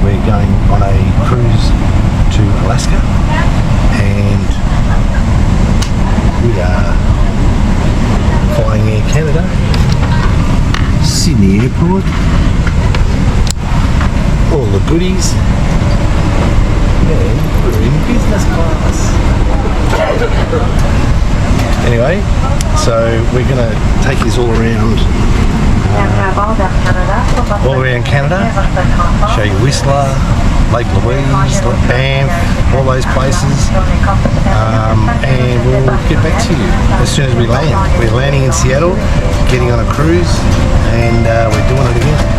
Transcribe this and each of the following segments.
We're going on a cruise to Alaska, and we are flying Air Canada, Sydney Airport, all the goodies, and we're in business class. Anyway, so we're going to take this all around Canada, show you Whistler, Lake Louise, Banff, all those places, and we'll get back to you as soon as we land. We're landing in Seattle, getting on a cruise, and we're doing it again.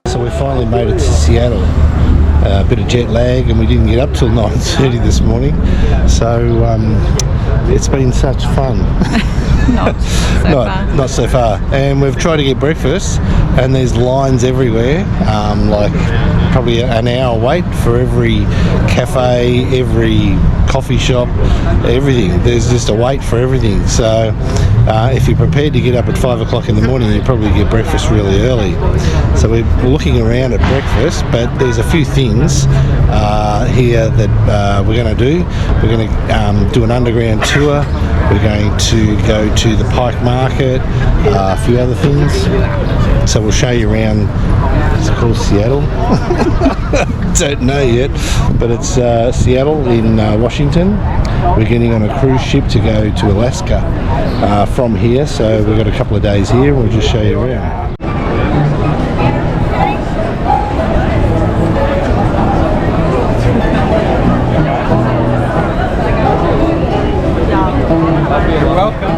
So we finally made it to Seattle. A bit of jet lag, and we didn't get up till 9:30 this morning. So it's been such fun. Not so far. And we've tried to get breakfast, and there's lines everywhere. Like probably an hour wait for every cafe, every coffee shop, everything. There's just a wait for everything. So if you're prepared to get up at 5 o'clock in the morning, you probably get breakfast really early. So we're looking around at breakfast, but there's a few things here that we're going to do. We're going to do an underground tour. We're going to go to the Pike Market, a few other things. So we'll show you around. It's called Seattle. Don't know yet, but it's Seattle in Washington. We're getting on a cruise ship to go to Alaska from here, so we've got a couple of days here, and we'll just show you around. You're welcome.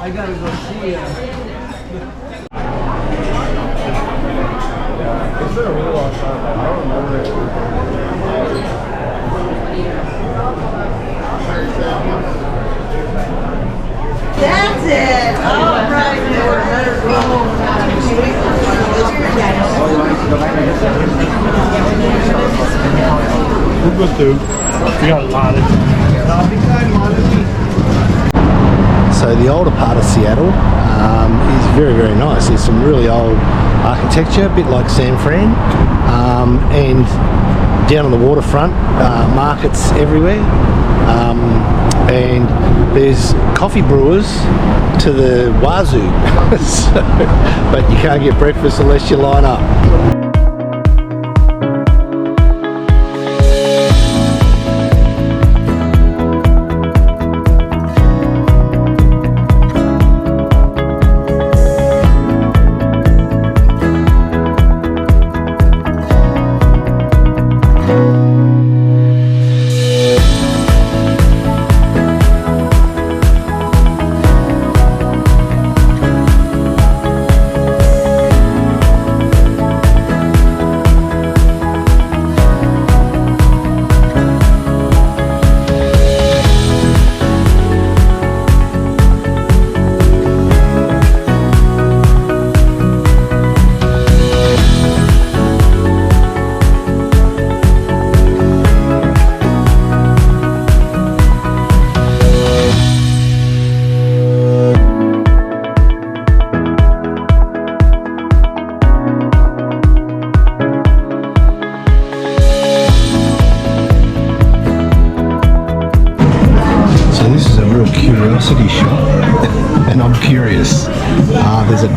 I gotta go see it. It's been a really long time. I don't remember it. That's it. All right. We're good too. We got a lot of So the older part of Seattle is very, very nice. There's some really old architecture, a bit like San Fran, and down on the waterfront, markets everywhere, and there's coffee brewers to the wazoo, but you can't get breakfast unless you line up.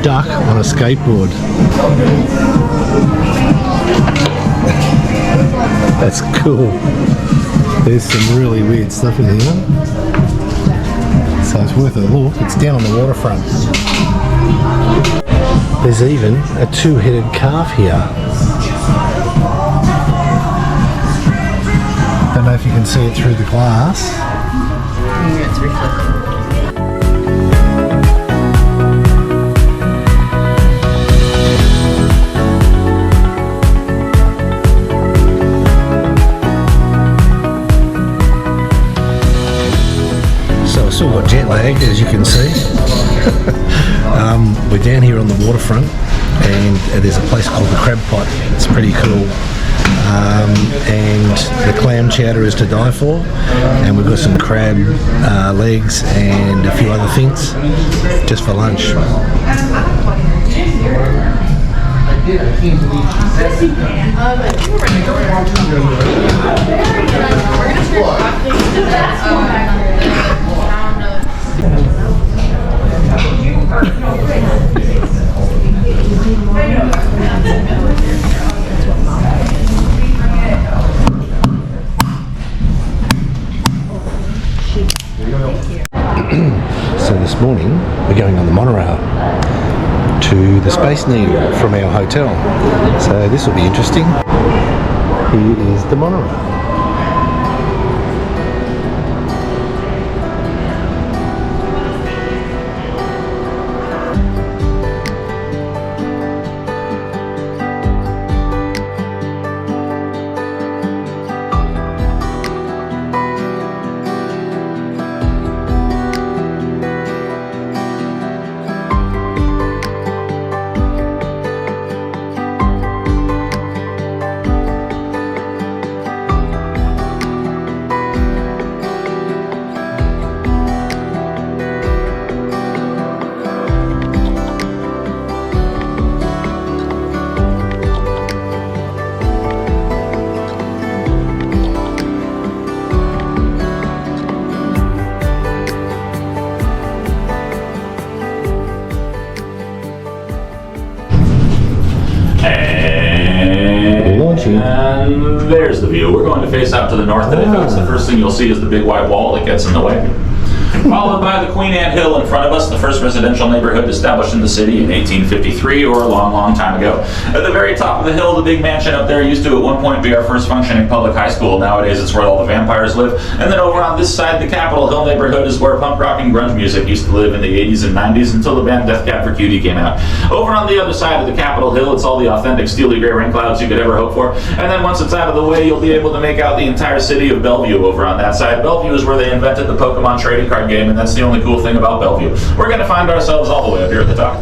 duck on a skateboard. That's cool. There's some really weird stuff in here. So it's worth a look. It's down on the waterfront. There's even a two-headed calf here. Don't know if you can see it through the glass. Yeah, it's reflective. So I've still got jet lag, as you can see. We're down here on the waterfront, and there's a place called the Crab Pot. It's pretty cool. And the clam chowder is to die for, and we've got some crab legs and a few other things just for lunch. So this morning we're going on the monorail to the Space Needle from our hotel. So this will be interesting. Here is the monorail. And there's the view. We're going to face out to the north today, folks. The first thing you'll see is the big white wall that gets in the way. Followed by the Queen Anne Hill in front of us, the first residential neighborhood established in the city in 1853, or a long, long time ago. At the very top of the hill, the big mansion up there used to at one point be our first functioning public high school. Nowadays it's where all the vampires live. And then over on this side, the Capitol Hill neighborhood is where punk rock and grunge music used to live in the 80s and 90s until the band Death Cab for Cutie came out. Over on the other side of the Capitol Hill, it's all the authentic steely gray rain clouds you could ever hope for. And then once it's out of the way, you'll be able to make out the entire city of Bellevue over on that side. Bellevue is where they invented the Pokemon trading card game, and that's the only cool thing about Bellevue. We're going to find ourselves all the way up here at the top.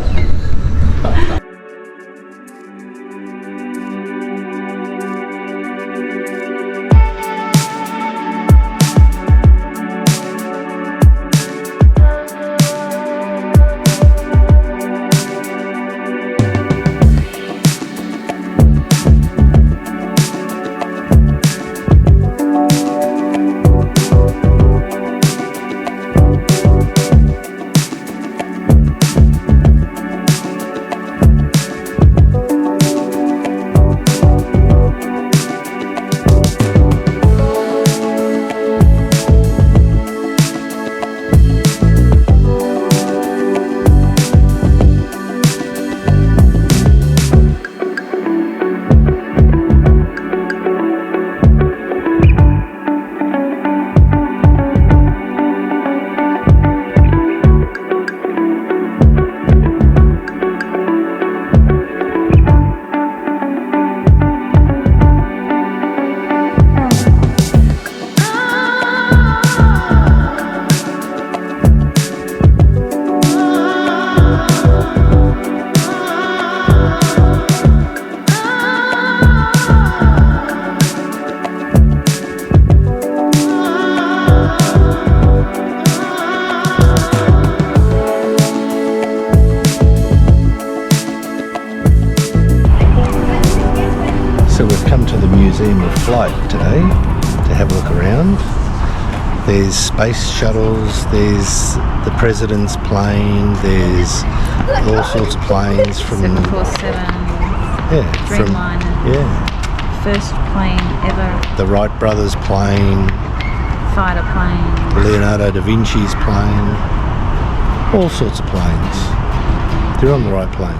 So we've come to the Museum of Flight today to have a look around. There's space shuttles, there's the president's plane, there's all sorts of planes from 747. Dreamliner. First plane ever. The Wright brothers plane, Fighter plane. Leonardo da Vinci's plane, all sorts of planes. They're on the right plane.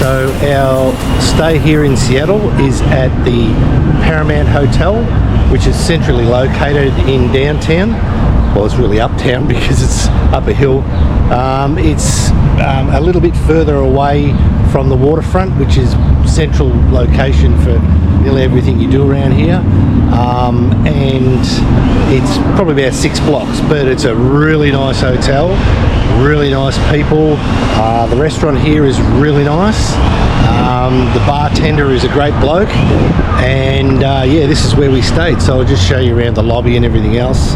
So our stay here in Seattle is at the Paramount Hotel, which is centrally located in downtown. Well, it's really uptown because it's up a hill. It's a little bit further away from the waterfront, which is central location for nearly everything you do around here. And it's probably about 6 blocks, but it's a really nice hotel, really nice people. The restaurant here is really nice. The bartender is a great bloke, and yeah, this is where we stayed, so I'll just show you around the lobby and everything else.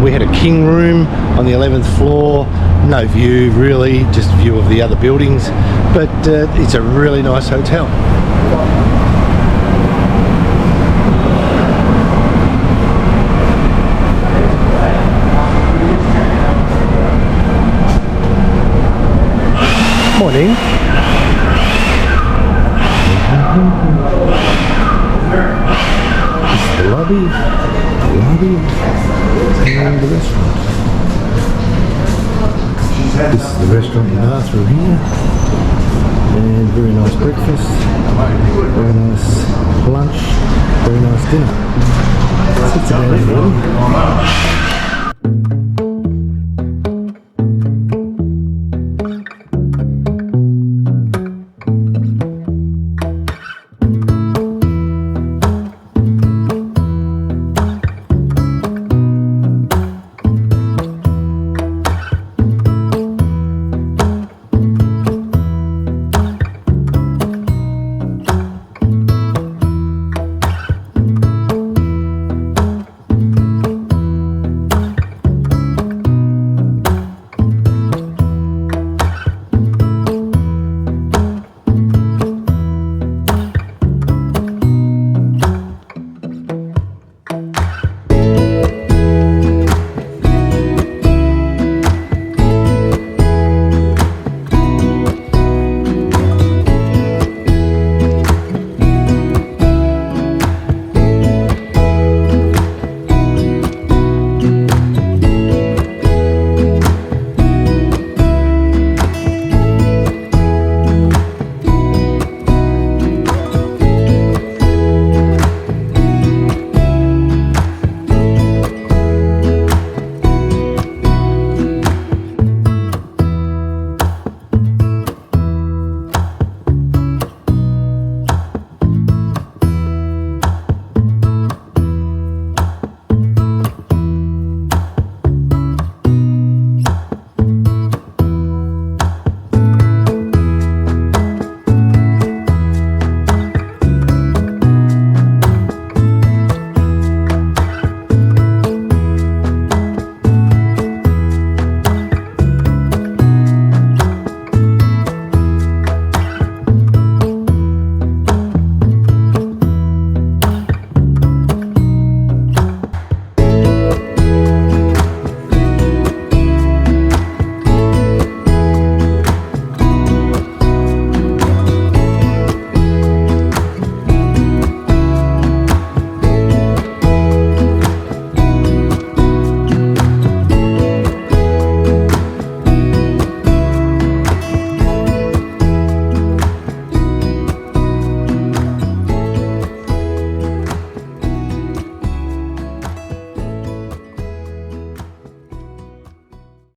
We had a king room on the 11th floor, no view really, just view of the other buildings, but it's a really nice hotel. Morning. This is the lobby, and the restaurant. This is the restaurant and bathroom here, and very nice breakfast, very nice lunch, very nice dinner. That's about it really.